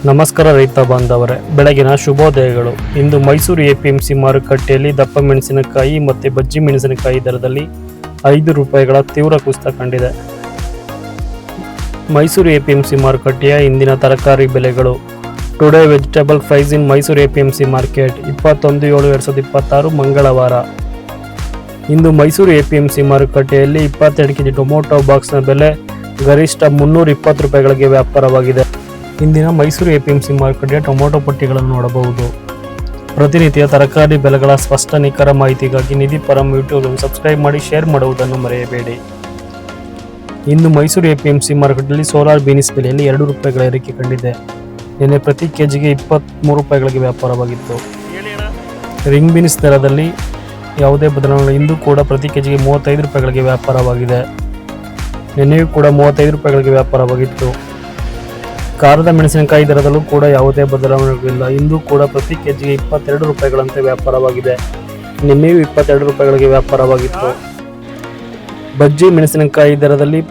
ನಮಸ್ಕಾರ ರೈತ ಬಾಂಧವರೇ, ಬೆಳಗಿನ ಶುಭೋದಯಗಳು. ಇಂದು ಮೈಸೂರು ಎಪಿಎಂಸಿ ಮಾರುಕಟ್ಟೆಯಲ್ಲಿ ದಪ್ಪ ಮೆಣಸಿನಕಾಯಿ ಮತ್ತು ಬಜ್ಜಿ ಮೆಣಸಿನಕಾಯಿ ದರದಲ್ಲಿ 5 ರೂಪಾಯಿಗಳ ತೀವ್ರ ಕುಸಿತ ಕಂಡಿದೆ. ಮೈಸೂರು ಎಪಿಎಂಸಿ ಮಾರುಕಟ್ಟೆಯ ಇಂದಿನ ತರಕಾರಿ ಬೆಲೆಗಳು. ಟುಡೇ ವೆಜಿಟೇಬಲ್ ಪ್ರೈಸ್ ಇನ್ ಮೈಸೂರು ಎಪಿಎಂಸಿ ಮಾರ್ಕೆಟ್ 21/7/2026 ಮಂಗಳವಾರ. ಇಂದು ಮೈಸೂರು ಎಪಿಎಂಸಿ ಮಾರುಕಟ್ಟೆಯಲ್ಲಿ 22 ಕೆಜಿ ಟೊಮೊಟೊ ಬಾಕ್ಸ್ನ ಬೆಲೆ ಗರಿಷ್ಠ 320 ರೂಪಾಯಿಗಳಿಗೆ ವ್ಯಾಪಾರವಾಗಿದೆ. ಇಂದಿನ ಮೈಸೂರು ಎಪಿಎಂಸಿ ಮಾರುಕಟ್ಟೆಯ ಟೊಮೊಟೊ ಪಟ್ಟಿಗಳನ್ನು ನೋಡಬಹುದು. ಪ್ರತಿನಿತ್ಯ ತರಕಾರಿ ಬೆಲೆಗಳ ಸ್ಪಷ್ಟ ನಿಖರ ಮಾಹಿತಿಗಾಗಿ ನಿಧಿ ಪರಂ ಯೂಟ್ಯೂಬ್ ಸಬ್ಸ್ಕ್ರೈಬ್ ಮಾಡಿ, ಶೇರ್ ಮಾಡುವುದನ್ನು ಮರೆಯಬೇಡಿ. ಇಂದು ಮೈಸೂರು ಎಪಿಎಂಸಿ ಮಾರುಕಟ್ಟೆಯಲ್ಲಿ ಸೋಲಾರ್ ಬೀನ್ಸ್ ಬೆಲೆಯಲ್ಲಿ 2 ರೂಪಾಯಿಗಳ ಏರಿಕೆ ಕಂಡಿದೆ. ನಿನ್ನೆ ಪ್ರತಿ ಕೆಜಿಗೆ 23 ರೂಪಾಯಿಗಳಿಗೆ ವ್ಯಾಪಾರವಾಗಿತ್ತು. ರಿಂಗ್ ಬೀನ್ಸ್ ದರದಲ್ಲಿ ಯಾವುದೇ ಬದಲಾವಣೆ. ಇಂದು ಕೂಡ ಪ್ರತಿ ಕೆಜಿಗೆ 35 ರೂಪಾಯಿಗಳಿಗೆ ವ್ಯಾಪಾರವಾಗಿದೆ. ನಿನ್ನೆಯೂ ಕೂಡ 35 ರೂಪಾಯಿಗಳಿಗೆ ವ್ಯಾಪಾರವಾಗಿತ್ತು. ಖಾರದ ಮೆಣಸಿನಕಾಯಿ ದರದಲ್ಲೂ ಕೂಡ ಯಾವುದೇ ಬದಲಾವಣೆಗಳಿಲ್ಲ. ಇಂದು ಕೂಡ ಪ್ರತಿ ಕೆಜಿಗೆ 22 ರೂಪಾಯಿಗಳಂತೆ ವ್ಯಾಪಾರವಾಗಿದೆ. ನಿನ್ನೆಯೂ 22 ರೂಪಾಯಿಗಳಿಗೆ ವ್ಯಾಪಾರವಾಗಿತ್ತು. ಬಜ್ಜಿ ಮೆಣಸಿನಕಾಯಿ ದರದಲ್ಲಿ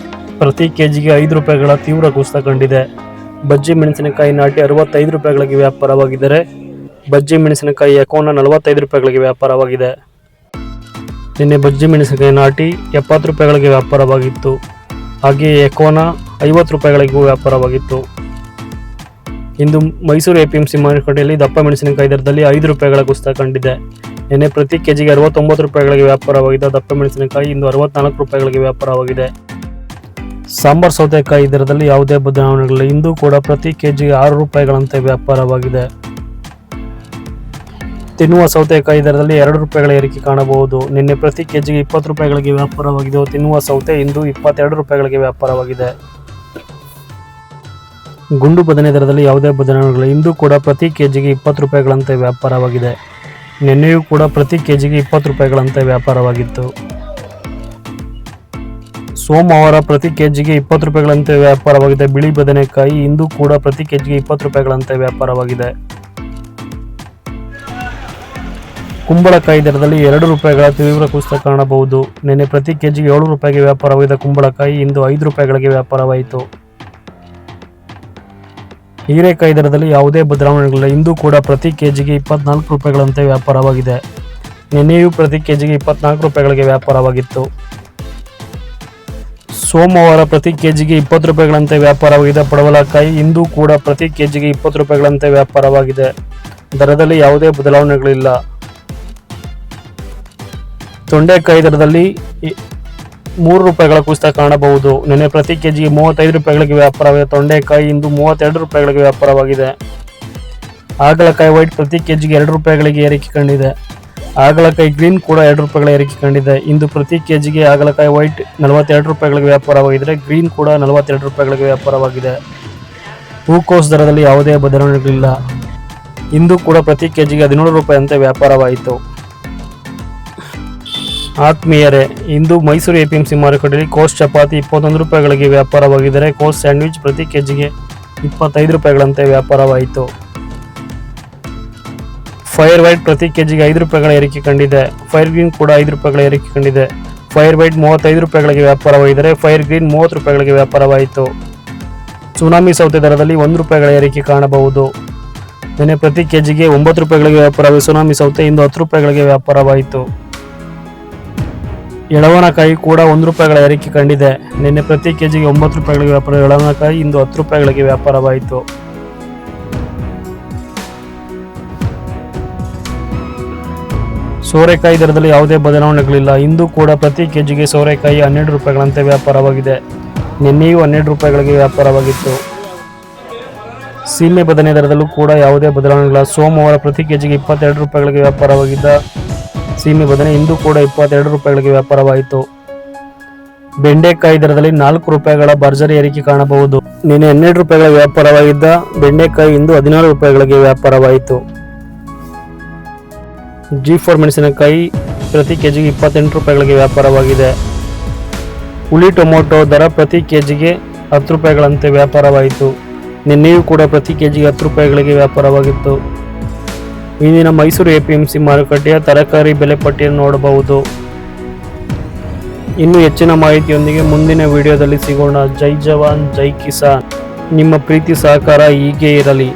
ಪ್ರತಿ ಕೆಜಿಗೆ 5 ರೂಪಾಯಿಗಳ ತೀವ್ರ ಕುಸಿತ ಕಂಡಿದೆ. ಬಜ್ಜಿ ಮೆಣಸಿನಕಾಯಿ ನಾಟಿ 65 ರೂಪಾಯಿಗಳಿಗೆ ವ್ಯಾಪಾರವಾಗಿದ್ದರೆ ಬಜ್ಜಿ ಮೆಣಸಿನಕಾಯಿ ಎಕೋನ 45 ರೂಪಾಯಿಗಳಿಗೆ ವ್ಯಾಪಾರವಾಗಿದೆ. ನಿನ್ನೆ ಬಜ್ಜಿ ಮೆಣಸಿನಕಾಯಿ ನಾಟಿ 70 ರೂಪಾಯಿಗಳಿಗೆ ವ್ಯಾಪಾರವಾಗಿತ್ತು. ಹಾಗೆಯೇ ಎಕೋನ 50 ರೂಪಾಯಿಗಳಿಗೂ ವ್ಯಾಪಾರವಾಗಿತ್ತು. ಇಂದು ಮೈಸೂರು ಎಪಿಎಂಸಿ ಮಾರುಕಟ್ಟೆಯಲ್ಲಿ ದಪ್ಪ ಮೆಣಸಿನಕಾಯಿ ದರದಲ್ಲಿ 5 ರೂಪಾಯಿಗಳ ಕುಸಿತ ಕಂಡಿದೆ. ನಿನ್ನೆ ಪ್ರತಿ ಕೆಜಿಗೆ 69 ರೂಪಾಯಿಗಳಿಗೆ ವ್ಯಾಪಾರವಾಗಿದ್ದ ದಪ್ಪ ಮೆಣಸಿನಕಾಯಿ ಇಂದು 64 ರೂಪಾಯಿಗಳಿಗೆ ವ್ಯಾಪಾರವಾಗಿದೆ. ಸಾಂಬಾರ್ ಸೌತೆಕಾಯಿ ದರದಲ್ಲಿ ಯಾವುದೇ ಬದಲಾವಣೆಗಳಿಲ್ಲ. ಇಂದು ಕೂಡ ಪ್ರತಿ ಕೆಜಿಗೆ 6 ರೂಪಾಯಿಗಳಂತೆ ವ್ಯಾಪಾರವಾಗಿದೆ. ತಿನ್ನುವ ಸೌತೆಕಾಯಿ ದರದಲ್ಲಿ 2 ರೂಪಾಯಿಗಳ ಏರಿಕೆ ಕಾಣಬಹುದು. ನಿನ್ನೆ ಪ್ರತಿ ಕೆಜಿಗೆ 20 ರೂಪಾಯಿಗಳಿಗೆ ವ್ಯಾಪಾರವಾಗಿದ್ದು ತಿನ್ನುವ ಸೌತೆ ಇಂದು 22 ರೂಪಾಯಿಗಳಿಗೆ ವ್ಯಾಪಾರವಾಗಿದೆ. ಗುಂಡು ಬದನೆ ದರದಲ್ಲಿ ಯಾವುದೇ ಬದಲಾವಣೆಗಳಿಲ್ಲ. ಇಂದು ಕೂಡ ಪ್ರತಿ ಕೆಜಿಗೆ 20 ರೂಪಾಯಿಗಳಂತೆ ವ್ಯಾಪಾರವಾಗಿದೆ. ನಿನ್ನೆಯೂ ಕೂಡ ಪ್ರತಿ ಕೆಜಿಗೆ 20 ರೂಪಾಯಿಗಳಂತೆ ವ್ಯಾಪಾರವಾಗಿತ್ತು. ಸೋಮವಾರ ಪ್ರತಿ ಕೆಜಿಗೆ 20 ರೂಪಾಯಿಗಳಂತೆ ವ್ಯಾಪಾರವಾಗಿದೆ. ಬಿಳಿ ಬದನೆಕಾಯಿ ಇಂದು ಕೂಡ ಪ್ರತಿ ಕೆಜಿಗೆ 20 ರೂಪಾಯಿಗಳಂತೆ ವ್ಯಾಪಾರವಾಗಿದೆ. ಕುಂಬಳಕಾಯಿ ದರದಲ್ಲಿ 2 ರೂಪಾಯಿಗಳ ತೀವ್ರ ಕುಸಿತ ಕಾಣಬಹುದು. ನಿನ್ನೆ ಪ್ರತಿ ಕೆಜಿಗೆ 7 ರೂಪಾಯಿಗೆ ವ್ಯಾಪಾರವಾಗಿದ್ದ ಕುಂಬಳಕಾಯಿ ಇಂದು 5 ರೂಪಾಯಿಗಳಿಗೆ ವ್ಯಾಪಾರವಾಯಿತು. ಹೀರೆಕಾಯಿ ದರದಲ್ಲಿ ಯಾವುದೇ ಬದಲಾವಣೆಗಳಿಲ್ಲ. ಇಂದು ಕೂಡ ಪ್ರತಿ ಕೆಜಿಗೆ 24 ರೂಪಾಯಿಗಳಂತೆ ವ್ಯಾಪಾರವಾಗಿದೆ. ನಿನ್ನೆಯೂ ಪ್ರತಿ ಕೆಜಿಗೆ 24 ರೂಪಾಯಿಗಳಿಗೆ ವ್ಯಾಪಾರವಾಗಿತ್ತು. ಸೋಮವಾರ ಪ್ರತಿ ಕೆಜಿಗೆ 20 ರೂಪಾಯಿಗಳಂತೆ ವ್ಯಾಪಾರವಾಗಿದೆ. ಪಡವಲಕಾಯಿ ಇಂದು ಕೂಡ ಪ್ರತಿ ಕೆಜಿಗೆ 20 ರೂಪಾಯಿಗಳಂತೆ ವ್ಯಾಪಾರವಾಗಿದೆ. ದರದಲ್ಲಿ ಯಾವುದೇ ಬದಲಾವಣೆಗಳಿಲ್ಲ. ತೊಂಡೆಕಾಯಿ ದರದಲ್ಲಿ 3 ರೂಪಾಯಿಗಳ ಕುಸಿತ ಕಾಣಬಹುದು. ನಿನ್ನೆ ಪ್ರತಿ ಕೆಜಿಗೆ 35 ರೂಪಾಯಿಗಳಿಗೆ ವ್ಯಾಪಾರವಾಗಿದೆ. ತೊಂಡೆಕಾಯಿ ಇಂದು 32 ರೂಪಾಯಿಗಳಿಗೆ ವ್ಯಾಪಾರವಾಗಿದೆ. ಹಾಗಲಕಾಯಿ ವೈಟ್ ಪ್ರತಿ ಕೆಜಿಗೆ 2 ರೂಪಾಯಿಗಳಿಗೆ ಏರಿಕೆ ಕಂಡಿದೆ. ಹಾಗಲಕಾಯಿ ಗ್ರೀನ್ ಕೂಡ 2 ರೂಪಾಯಿಗಳ ಏರಿಕೆ ಕಂಡಿದೆ. ಇಂದು ಪ್ರತಿ ಕೆಜಿಗೆ ಹಾಗಲಕಾಯಿ ವೈಟ್ 42 ರೂಪಾಯಿಗಳಿಗೆ ವ್ಯಾಪಾರವಾಗಿದ್ದರೆ ಗ್ರೀನ್ ಕೂಡ 42 ರೂಪಾಯಿಗಳಿಗೆ ವ್ಯಾಪಾರವಾಗಿದೆ. ಹೂಕೋಸು ದರದಲ್ಲಿ ಯಾವುದೇ ಬದಲಾವಣೆಗಳಿಲ್ಲ. ಇಂದು ಕೂಡ ಪ್ರತಿ ಕೆಜಿಗೆ 17 ರೂಪಾಯಿಯಂತೆ ವ್ಯಾಪಾರವಾಯಿತು. ಆತ್ಮೀಯರೇ, ಇಂದು ಮೈಸೂರು ಎಪಿಎಂಸಿ ಮಾರುಕಟ್ಟೆಯಲ್ಲಿ ಕೋಸ್ ಚಪಾತಿ 21 ರೂಪಾಯಿಗಳಿಗೆ ವ್ಯಾಪಾರವಾಗಿದ್ದರೆ ಕೋಸ್ ಸ್ಯಾಂಡ್ವಿಚ್ ಪ್ರತಿ ಕೆಜಿಗೆ 25 ರೂಪಾಯಿಗಳಂತೆ ವ್ಯಾಪಾರವಾಯಿತು. ಫೈರ್ ವೈಟ್ ಪ್ರತಿ ಕೆಜಿಗೆ 5 ರೂಪಾಯಿಗಳ ಏರಿಕೆ ಕಂಡಿದೆ. ಫೈರ್ ಗ್ರೀನ್ ಕೂಡ 5 ರೂಪಾಯಿಗಳ ಏರಿಕೆ ಕಂಡಿದೆ. ಫೈರ್ ವೈಟ್ 35 ರೂಪಾಯಿಗಳಿಗೆ ವ್ಯಾಪಾರವಾಗಿದ್ದರೆ ಫೈರ್ ಗ್ರೀನ್ 30 ರೂಪಾಯಿಗಳಿಗೆ ವ್ಯಾಪಾರವಾಯಿತು. ಸುನಾಮಿ ಸೌತೆ ದರದಲ್ಲಿ 1 ರೂಪಾಯಿಗಳ ಏರಿಕೆ ಕಾಣಬಹುದು. ನಿನ್ನೆ ಪ್ರತಿ ಕೆಜಿಗೆ 9 ರೂಪಾಯಿಗಳಿಗೆ ವ್ಯಾಪಾರವಾಗಿ ಸುನಾಮಿ ಸೌತೆ ಇಂದು 10 ರೂಪಾಯಿಗಳಿಗೆ ವ್ಯಾಪಾರವಾಯಿತು. ಎಳವನಕಾಯಿ ಕೂಡ 1 ರೂಪಾಯಿಗಳ ಏರಿಕೆ ಕಂಡಿದೆ. ನಿನ್ನೆ ಪ್ರತಿ ಕೆಜಿಗೆ 9 ರೂಪಾಯಿಗಳಿಗೆ ವ್ಯಾಪಾರ. ಎಳವನಕಾಯಿ ಇಂದು 10 ರೂಪಾಯಿಗಳಿಗೆ ವ್ಯಾಪಾರವಾಯಿತು. ಸೋರೆಕಾಯಿ ದರದಲ್ಲಿ ಯಾವುದೇ ಬದಲಾವಣೆಗಳಿಲ್ಲ. ಇಂದು ಕೂಡ ಪ್ರತಿ ಕೆಜಿಗೆ ಸೋರೆಕಾಯಿ 12 ರೂಪಾಯಿಗಳಂತೆ ವ್ಯಾಪಾರವಾಗಿದೆ. ನಿನ್ನೆಯೂ 12 ರೂಪಾಯಿಗಳಿಗೆ ವ್ಯಾಪಾರವಾಗಿತ್ತು. ಸೀಮೆ ಬದನೆ ದರದಲ್ಲೂ ಕೂಡ ಯಾವುದೇ ಬದಲಾವಣೆಗಳಿಲ್ಲ. ಸೋಮವಾರ ಪ್ರತಿ ಕೆಜಿಗೆ 22 ರೂಪಾಯಿಗಳಿಗೆ ವ್ಯಾಪಾರವಾಗಿದ್ದ ಸೀಮೆ ಬದನೆ ಇಂದು ಕೂಡ 22 ರೂಪಾಯಿಗಳಿಗೆ ವ್ಯಾಪಾರವಾಯಿತು. ಬೆಂಡೆಕಾಯಿ ದರದಲ್ಲಿ 4 ರೂಪಾಯಿಗಳ ಭರ್ಜರಿ ಏರಿಕೆ ಕಾಣಬಹುದು. ನಿನ್ನೆ 12 ರೂಪಾಯಿಗಳ ವ್ಯಾಪಾರವಾಗಿದ್ದ ಬೆಂಡೆಕಾಯಿ ಇಂದು 16 ರೂಪಾಯಿಗಳಿಗೆ ವ್ಯಾಪಾರವಾಯಿತು. G4 ಮೆಣಸಿನಕಾಯಿ ಪ್ರತಿ ಕೆಜಿಗೆ 28 ರೂಪಾಯಿಗಳಿಗೆ ವ್ಯಾಪಾರವಾಗಿದೆ. ಹುಳಿ ಟೊಮೊಟೊ ದರ ಪ್ರತಿ ಕೆಜಿಗೆ 10 ರೂಪಾಯಿಗಳಂತೆ ವ್ಯಾಪಾರವಾಯಿತು. ನಿನ್ನೆಯೂ ಕೂಡ ಪ್ರತಿ ಕೆಜಿಗೆ 10 ರೂಪಾಯಿಗಳಿಗೆ ವ್ಯಾಪಾರವಾಗಿತ್ತು. ಇಂದಿನ ಮೈಸೂರು ಎಪಿಎಂಸಿ ಮಾರುಕಟ್ಟೆಯ ತರಕಾರಿ ಬೆಲೆ ಪಟ್ಟಿಯನ್ನು ನೋಡಬಹುದು. ಇನ್ನು ಹೆಚ್ಚಿನ ಮಾಹಿತಿಯೊಂದಿಗೆ ಮುಂದಿನ ವಿಡಿಯೋದಲ್ಲಿ ಸಿಗೋಣ. ಜೈ ಜವಾನ್ ಜೈ ಕಿಸಾನ್. ನಿಮ್ಮ ಪ್ರೀತಿ ಸಹಕಾರ ಹೀಗೆ ಇರಲಿ.